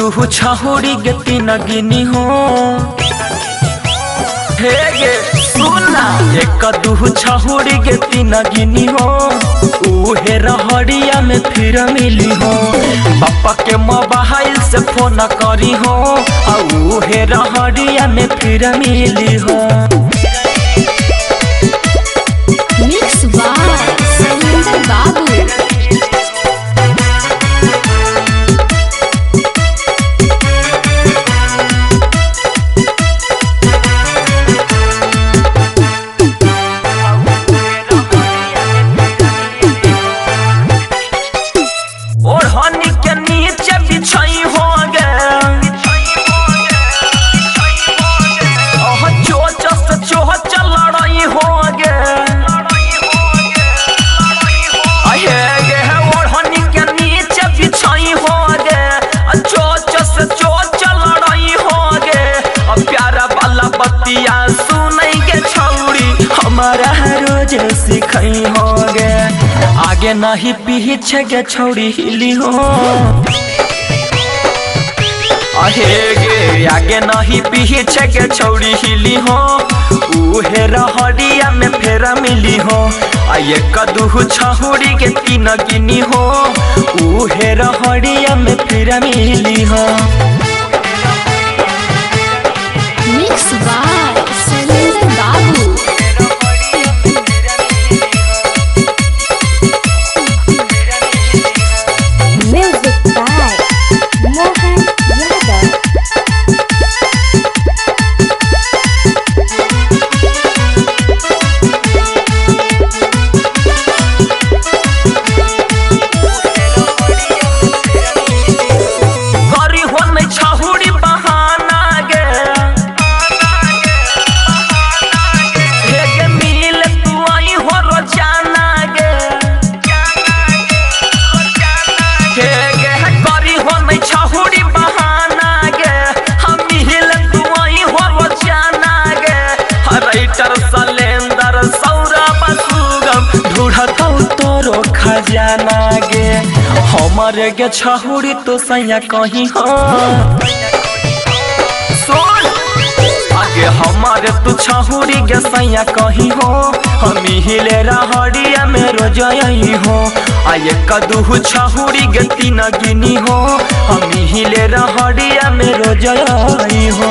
कदू छहुड़ी गे तीन गिनी हो हे गे सुना एक कदू छहुड़ी गे तीन गिनी हो उहे रहड़िया में फिर मिली हो पापा के मोबाइल से फोन करी हो उहे रहड़िया में फिर मिली हो। मिक्स बाय सैलेंडर बाबू। ओढ़नी के नीचे बिछाई हो गे चोच से चोच लड़ाई हो गे ओढ़नी के नीचे बिछाई हो गे चोच से चोच लड़ाई हो गे प्यारा वाला बतिया सुनई के छौड़ी हमारा रोज सिखाई हो गे आगे नहीं पीछे के छौड़ी हिली हो अहे गे आगे नहीं पीछे के छौड़ी हिली हो उहे रहड़िया में फेरा मिली हो ये कदू छहुड़ी के तीन गिनी हो उहे रहड़िया में फेरा मिली हो। मिक्स बाय सैलेंडर बाबू। Music by Mohan Yadav. गरी हो नहीं छहुड़ी बहाना गे हे गे मिल तू आई हो रोजाना गे हे गे गरी हो नहीं छहुड़ी बहाना गे हम मिल तू आई हो रोजाना गे राइटर सलेंदर सौरभ सुगम ढूढ़तौ तोरो खजाना गे हमारे गे छहुड़ी तो सैया कहीं हो सुन आगे हमारे तू छहुड़ी गे सैया कहीं हो हम हिले रहड़िया में रोजई हो आये कदू छहुड़ी गे तीन गिनी हो हम हिले रहड़िया में रोजई हो।